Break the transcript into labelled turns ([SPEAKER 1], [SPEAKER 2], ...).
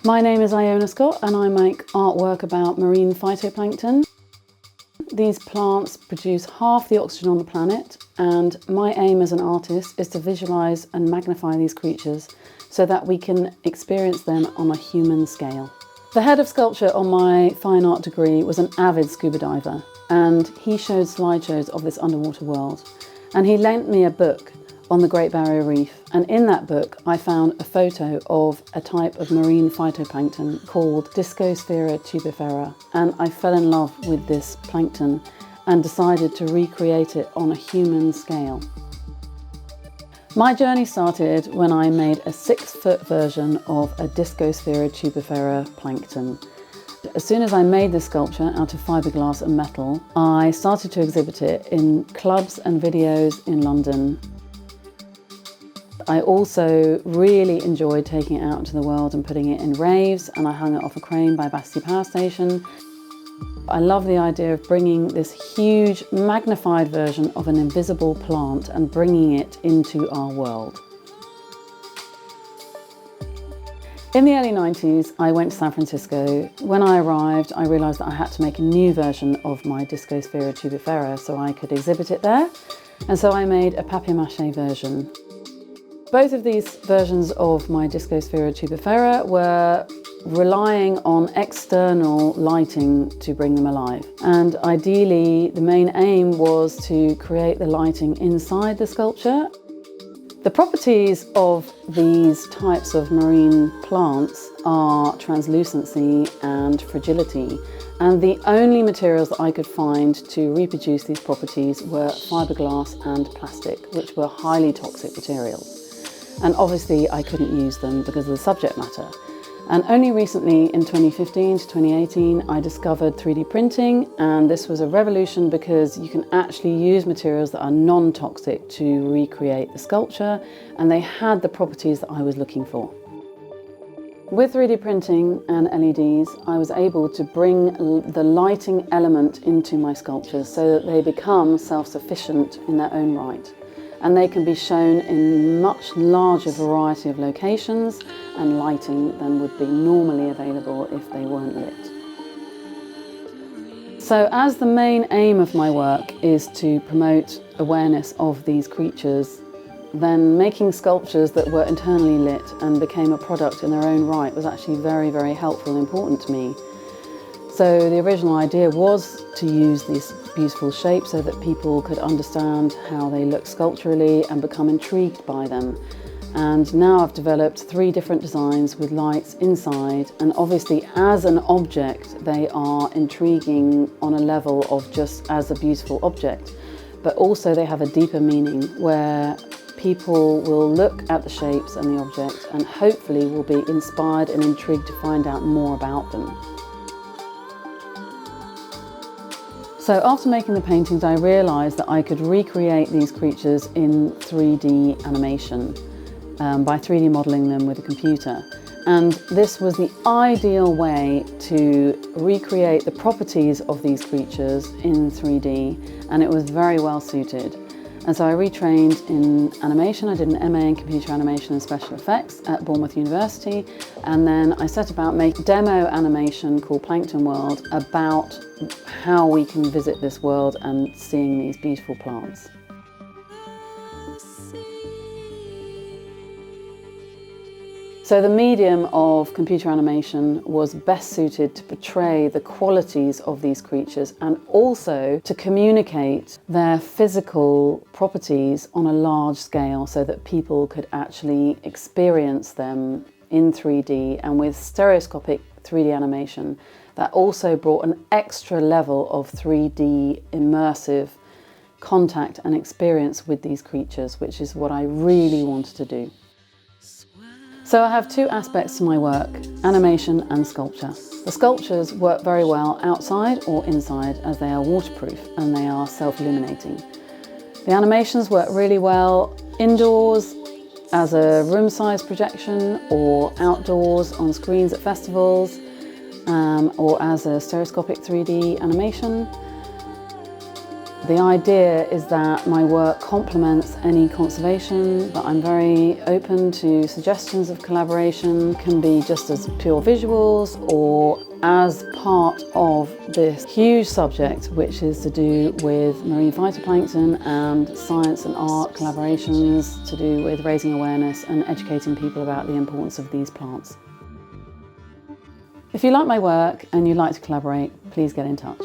[SPEAKER 1] My name is IONA Scott and I make artwork about marine phytoplankton. These plants produce half the oxygen on the planet, and my aim as an artist is to visualise and magnify these creatures so that we can experience them on a human scale. The head of sculpture on my fine art degree was an avid scuba diver, and he showed slideshows of this underwater world. And he lent me a book on the Great Barrier Reef, and in that book I found a photo of a type of marine phytoplankton called Discosphaera tubifera, and I fell in love with this plankton and decided to recreate it on a human scale. My journey started when I made a 6-foot version of a Discosphaera tubifera plankton. As soon as I made this sculpture out of fiberglass and metal, I started to exhibit it in clubs and videos in London. I also really enjoyed taking it out into the world and putting it in raves, and I hung it off a crane by Battersea Power Station. I love the idea of bringing this huge magnified version of an invisible plant and bringing it into our world. In the early 90s, I went to San Francisco. When I arrived, I realised that I had to make a new version of my Discosphaera tubifera so I could exhibit it there, and so I made a papier-mâché version. Both of these versions of my Discosphaera tubifera were relying on external lighting to bring them alive. And ideally, the main aim was to create the lighting inside the sculpture. The properties of these types of marine plants are translucency and fragility. And the only materials that I could find to reproduce these properties were fiberglass and plastic, which were highly toxic materials. And obviously I couldn't use them because of the subject matter. And only recently, in 2015 to 2018, I discovered 3D printing, and this was a revolution because you can actually use materials that are non-toxic to recreate the sculpture, and they had the properties that I was looking for. With 3D printing and LEDs, I was able to bring the lighting element into my sculptures so that they become self-sufficient in their own right. And they can be shown in much larger variety of locations and lighting than would be normally available if they weren't lit. So as the main aim of my work is to promote awareness of these creatures, then making sculptures that were internally lit and became a product in their own right was actually very, very helpful and important to me. So the original idea was to use these beautiful shapes so that people could understand how they look sculpturally and become intrigued by them. And now I've developed 3 different designs with lights inside, and obviously as an object they are intriguing on a level of just as a beautiful object, but also they have a deeper meaning where people will look at the shapes and the object and hopefully will be inspired and intrigued to find out more about them. So after making the paintings, I realised that I could recreate these creatures in 3D animation by 3D modelling them with a computer. And this was the ideal way to recreate the properties of these creatures in 3D, and it was very well suited. And so I retrained in animation. I did an MA in computer animation and special effects at Bournemouth University, and then I set about making a demo animation called Plankton World about how we can visit this world and seeing these beautiful plants. So the medium of computer animation was best suited to portray the qualities of these creatures and also to communicate their physical properties on a large scale so that people could actually experience them in 3D, and with stereoscopic 3D animation that also brought an extra level of 3D immersive contact and experience with these creatures, which is what I really wanted to do. So I have 2 aspects to my work, animation and sculpture. The sculptures work very well outside or inside as they are waterproof and they are self-illuminating. The animations work really well indoors as a room-size projection, or outdoors on screens at festivals, or as a stereoscopic 3D animation. The idea is that my work complements any conservation, but I'm very open to suggestions of collaboration. Can be just as pure visuals or as part of this huge subject, which is to do with marine phytoplankton and science and art collaborations to do with raising awareness and educating people about the importance of these plants. If you like my work and you'd like to collaborate, please get in touch.